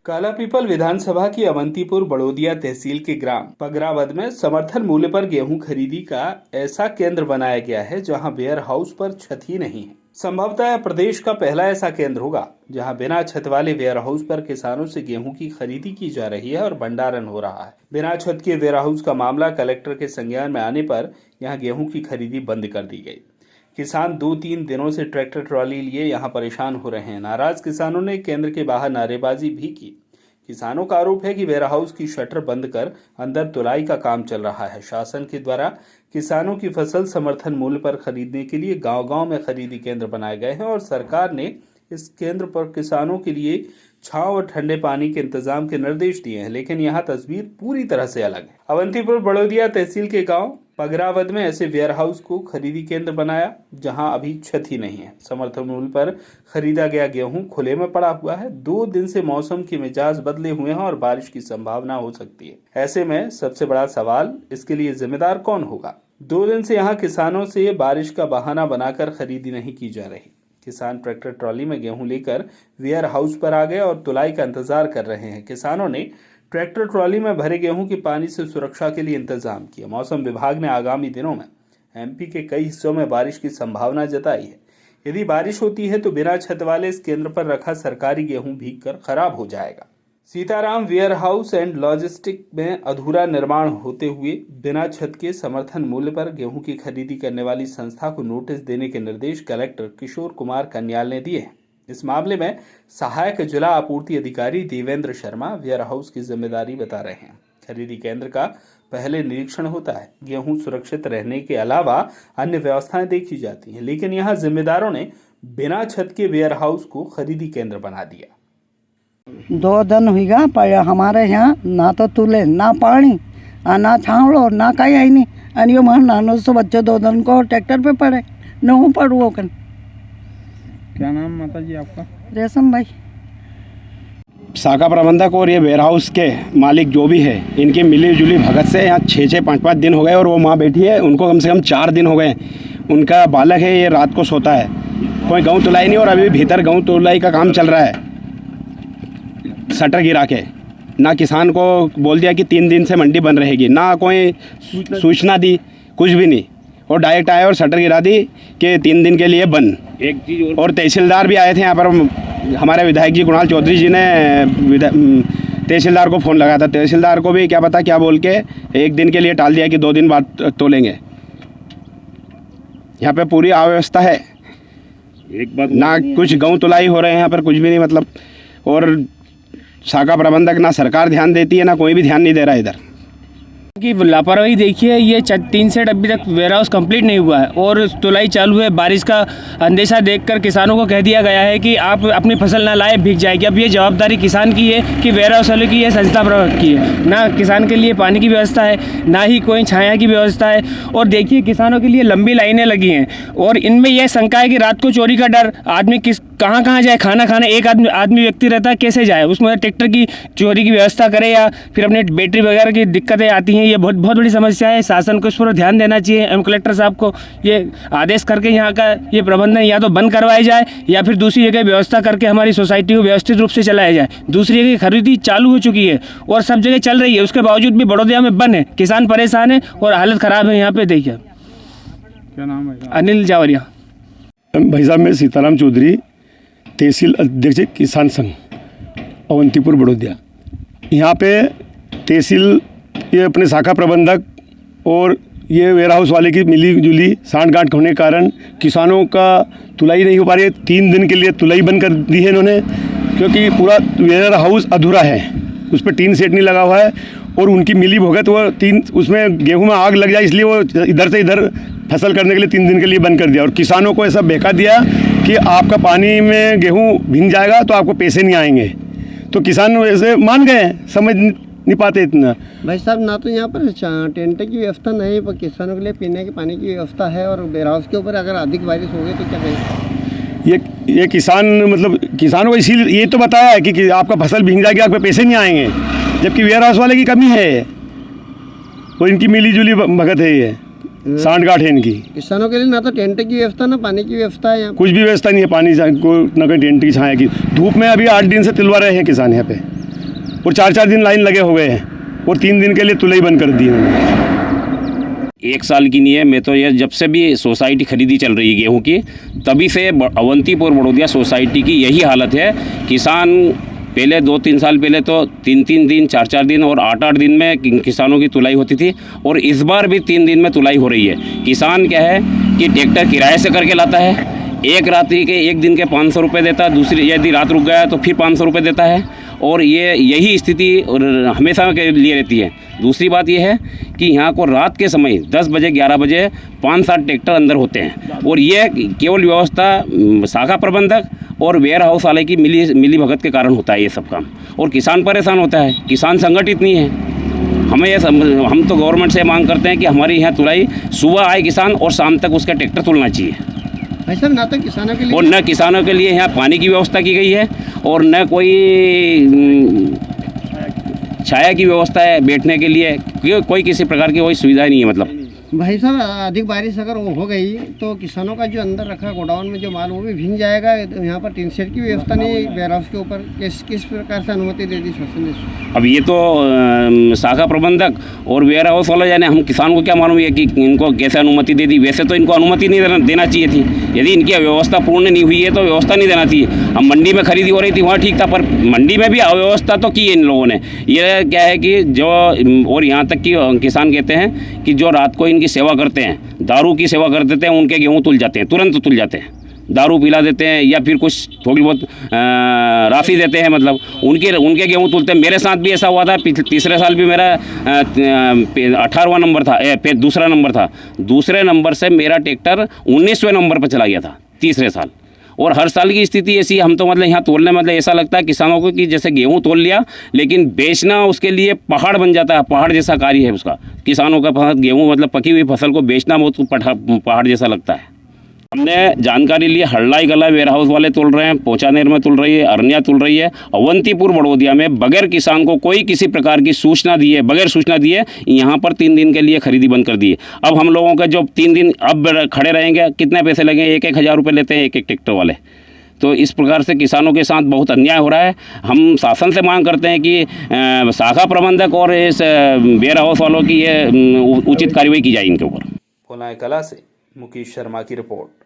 कालापीपल विधानसभा की अवंतीपुर बड़ौदिया तहसील के ग्राम पगरावद में समर्थन मूल्य पर गेहूं खरीदी का ऐसा केंद्र बनाया गया है जहां वेयर हाउस पर छत ही नहीं है। संभवतः यह प्रदेश का पहला ऐसा केंद्र होगा जहां बिना छत वाले वेयर हाउस पर किसानों से गेहूं की खरीदी की जा रही है और भंडारण हो रहा है। बिना छत के वेयर हाउस का मामला कलेक्टर के संज्ञान में आने पर यहां गेहूं की खरीदी बंद कर दी गई। किसान 2-3 दिनों से ट्रैक्टर ट्रॉली लिए यहां परेशान हो रहे हैं। नाराज किसानों ने केंद्र के बाहर नारेबाजी भी की। किसानों का आरोप है कि वेयर हाउस की शटर बंद कर अंदर तुलाई का काम चल रहा है। शासन के द्वारा किसानों की फसल समर्थन मूल्य पर खरीदने के लिए गांव-गांव में खरीदी केंद्र बनाए गए हैं और सरकार ने इस केंद्र पर किसानों के लिए छांव और ठंडे पानी के इंतजाम के निर्देश दिए हैं, लेकिन यहाँ तस्वीर पूरी तरह से अलग है। अवंतीपुर बड़ौदिया तहसील के गांव पगरावद में ऐसे वेयर हाउस को खरीदी केंद्र बनाया जहां अभी छत ही नहीं है। समर्थन मूल्य पर खरीदा गया गेहूं खुले में पड़ा हुआ है। 2 दिन से मौसम के मिजाज बदले हुए हैं और बारिश की संभावना हो सकती है। ऐसे में सबसे बड़ा सवाल, इसके लिए जिम्मेदार कौन होगा? 2 दिन से यहाँ किसानों से बारिश का बहाना बनाकर खरीदी नहीं की जा रही। किसान ट्रैक्टर ट्रॉली में गेहूं लेकर वेयर हाउस पर आ गए और तुलाई का इंतजार कर रहे हैं। किसानों ने ट्रैक्टर ट्रॉली में भरे गेहूं की पानी से सुरक्षा के लिए इंतजाम किया। मौसम विभाग ने आगामी दिनों में एमपी के कई हिस्सों में बारिश की संभावना जताई है। यदि बारिश होती है तो बिना छत वाले इस केंद्र पर रखा सरकारी गेहूं भीगकर खराब हो जाएगा। Sitaram warehouse and logistic में अधूरा निर्माण होते हुए बिना छत के समर्थन मूल्य पर गेहूं की खरीदी करने वाली संस्था को नोटिस देने के निर्देश कलेक्टर किशोर कुमार कन्याल ने दिए हैं। इस मामले में सहायक जिला आपूर्ति अधिकारी देवेंद्र शर्मा वेयर हाउस की जिम्मेदारी बता रहे हैं। खरीदी केंद्र का पहले निरीक्षण होता है। गेहूं सुरक्षित रहने के अलावा अन्य व्यवस्थाएं देखी जाती हैं, लेकिन यहाँ जिम्मेदारों ने बिना छत के वेयर हाउस को खरीदी केंद्र बना दिया। 2 दिन हुईगा पर हमारे यहाँ ना तो तुले ना पानी ना छावड़ो ना कहीं आई नहीं। अनियो मन नानो सो बच्चों 2 दिन को ट्रैक्टर पे पड़े न पड़ो कन। क्या नाम माता जी आपका? रेशम भाई। शाखा प्रबंधक और ये वेयर हाउस के मालिक जो भी है, इनकी मिली जुली भगत से यहाँ 6-6, 5-5 दिन हो गए और वो माँ बैठी है, उनको कम से कम 4 दिन हो गए। उनका बालक है, ये रात को सोता है। कोई गेहूँ तुलाई नहीं और अभी भीतर गेहूँ तुलाई का काम चल रहा है शटर गिरा के। ना किसान को बोल दिया कि 3 दिन से मंडी बंद रहेगी, ना कोई सूचना दी, कुछ भी नहीं। और डायरेक्ट आए और शटर गिरा दी कि 3 दिन के लिए बंद। एक चीज़ और तहसीलदार भी आए थे यहाँ पर। हमारे विधायक जी कुणाल चौधरी जी ने तहसीलदार को फ़ोन लगाया था। तहसीलदार को भी क्या पता क्या बोल के 1 दिन के लिए टाल दिया कि 2 दिन बाद तोलेंगे। यहाँ पे पूरी अव्यवस्था है। एक बात ना कुछ गेहूँ तुलाई हो रहे हैं यहाँ पर, कुछ भी नहीं मतलब। और शाखा प्रबंधक ना सरकार ध्यान देती है, ना कोई भी ध्यान नहीं दे रहा है इधर की लापरवाही देखिए। ये 3 सेट अभी तक वेयर हाउस कंप्लीट नहीं हुआ है और तुलाई चालू है। बारिश का अंदेशा देखकर किसानों को कह दिया गया है कि आप अपनी फसल ना लाए, भीग जाएगी। अब ये जवाबदारी किसान की है कि वेयर हाउस वाले की है, संस्था प्रबंधक की है। ना किसान के लिए पानी की व्यवस्था है, ना ही कोई छाया की व्यवस्था है। और देखिए किसानों के लिए लंबी लाइनें लगी हैं और इनमें यह शंका है कि रात को चोरी का डर। आदमी कहाँ जाए खाना खाने? एक आदमी व्यक्ति रहता है, कैसे जाए? उसमें ट्रैक्टर की चोरी की व्यवस्था करे या फिर अपने बैटरी वगैरह की दिक्कतें आती हैं। ये बहुत बड़ी समस्या है। शासन को इस पर ध्यान देना चाहिए। एम कलेक्टर साहब को ये आदेश करके यहाँ का ये प्रबंधन या तो बंद करवाया जाए या फिर दूसरी जगह व्यवस्था करके हमारी सोसाइटी को व्यवस्थित रूप से चलाया जाए। दूसरी जगह खरीदी चालू हो चुकी है और सब जगह चल रही है, उसके बावजूद भी बड़ौदिया में बंद है। किसान परेशान है और हालत ख़राब है यहाँ पे। देखिए, क्या नाम है? अनिल जावरिया। भाई साहब, मैं सीताराम चौधरी, तहसील अध्यक्ष किसान संघ अवंतीपुर बड़ौदिया। यहाँ पे तहसील ये अपने शाखा प्रबंधक और ये वेयर हाउस वाले की मिली जुली सांठ-गांठ होने के कारण किसानों का तुलाई नहीं हो पा रही है। 3 दिन के लिए तुलाई बंद कर दी है इन्होंने, क्योंकि पूरा वेयर हाउस अधूरा है, उस पर टीन सेट नहीं लगा हुआ है। और उनकी मिली भगत वो उसमें गेहूं में आग लग जाए, इसलिए वो इधर से इधर फसल करने के लिए 3 दिन के लिए बंद कर दिया। और किसानों को ऐसा बहका दिया कि आपका पानी में गेहूं भीग जाएगा तो आपको पैसे नहीं आएंगे। तो किसान वैसे मान गए, समझ नहीं पाते इतना। भाई साहब, ना तो यहाँ पर टेंट की व्यवस्था नहीं है, पर किसानों के लिए पीने के पानी की व्यवस्था है। और वेयर हाउस के ऊपर अगर अधिक बारिश हो गई तो क्या करें? ये किसान मतलब किसानों को इसीलिए ये तो बताया है कि आपका फसल भीग जाएगी, आपके पैसे नहीं आएंगे, जबकि वेयर हाउस वाले की कमी है और इनकी मिली जुली भगत है। ये सांठ-गांठ है इनकी। किसानों के लिए ना तो टेंट की व्यवस्था, ना पानी की व्यवस्था है। यहाँ कुछ भी व्यवस्था नहीं है, पानी को ना कहीं टेंट की छाया की। धूप में अभी 8 दिन से तिलवा रहे हैं किसान यहाँ पे। और 4-4 दिन लाइन लगे हुए हैं और 3 दिन के लिए तुलाई बंद कर दी उन्होंने। 1 साल की नहीं है, मैं तो ये जब से भी सोसाइटी खरीदी चल रही है गेहूं की, तभी से अवंतीपुर बड़ौदिया सोसाइटी की यही हालत है। किसान पहले 2-3 साल पहले तो 3-3 दिन 4-4 दिन और 8-8 दिन में किसानों की तुलाई होती थी, और इस बार भी 3 दिन में तुलाई हो रही है। किसान क्या है कि ट्रैक्टर किराए से करके लाता है, एक रात्रि के 1 दिन के 500 रुपये देता है, दूसरी यदि रात रुक गया तो फिर 500 रुपये देता है, और यही स्थिति हमेशा के लिए रहती है। दूसरी बात यह है कि यहाँ को रात के समय 10 बजे 11 बजे 5-7 ट्रैक्टर अंदर होते हैं, और ये केवल व्यवस्था शाखा प्रबंधक और वेयर हाउस वाले की मिली भगत के कारण होता है ये सब काम, और किसान परेशान होता है। किसान संगठित नहीं है। हम तो गवर्नमेंट से मांग करते हैं कि हमारी यहाँ तुलाई सुबह आए किसान और शाम तक उसका ट्रैक्टर तुलना चाहिए। भाई साहब, ना तो किसानों के लिए और न किसानों के लिए यहाँ पानी की व्यवस्था की गई है, और न कोई छाया की व्यवस्था है बैठने के लिए, कोई किसी प्रकार की कोई सुविधा नहीं है। मतलब भाई साहब, अधिक बारिश अगर हो गई तो किसानों का जो अंदर रखा गोडाउन में जो माल वो भी भीग जाएगा। यहाँ पर टीन शेड की व्यवस्था नहीं, वेयर हाउस के ऊपर किस प्रकार से अनुमति दे दी शासन ने? अब ये तो शाखा प्रबंधक और वेयर हाउस वाला जाने, हम किसान को क्या मालूम है कि इनको कैसे अनुमति दे दी। वैसे तो इनको अनुमति नहीं देना चाहिए थी। यदि इनकी व्यवस्था पूर्ण नहीं हुई है तो व्यवस्था नहीं देना चाहिए। अब मंडी में खरीदी हो रही थी वहाँ ठीक था, पर मंडी में भी अव्यवस्था तो की है इन लोगों ने। ये क्या है कि जो, और यहाँ तक कि किसान कहते हैं कि जो रात को इनकी सेवा करते हैं, दारू की सेवा कर देते हैं, उनके गेहूँ तुल जाते हैं, तुरंत तुल जाते हैं। दारू पिला देते हैं या फिर कुछ थोड़ी बहुत राशि देते हैं, मतलब उनके गेहूँ तुलते हैं। मेरे साथ भी ऐसा हुआ था। तीसरे साल भी मेरा 18वां नंबर था, फिर दूसरा नंबर था। दूसरे नंबर से मेरा ट्रैक्टर 19वें नंबर पर चला गया था तीसरे साल। और हर साल की स्थिति ऐसी। हम तो मतलब यहाँ तोलने मतलब ऐसा लगता है किसानों को कि जैसे गेहूँ तोल लिया, लेकिन बेचना उसके लिए पहाड़ बन जाता है। पहाड़ जैसा कार्य है उसका। किसानों का गेहूँ मतलब पकी हुई फसल को बेचना बहुत पहाड़ जैसा लगता है। हमने जानकारी ली, हल्लाई गला वेयर हाउस वाले तुल रहे हैं, पोचानेर में तुल रही है, अरनिया तुल रही है। अवंतीपुर बड़ौदिया में बगैर किसान को कोई किसी प्रकार की सूचना दिए, बगैर सूचना दिए यहाँ पर 3 दिन के लिए खरीदी बंद कर दी है। अब हम लोगों का जो 3 दिन अब खड़े रहेंगे, कितने पैसे लगेंगे? 1-1 हज़ार रुपये लेते हैं एक ट्रैक्टर वाले। तो इस प्रकार से किसानों के साथ बहुत अन्याय हो रहा है। हम शासन से मांग करते हैं कि शाखा प्रबंधक और इस वेयर हाउस वालों की ये उचित कार्रवाई की जाए इनके ऊपर। होनाई कला से मुकेश शर्मा की रिपोर्ट।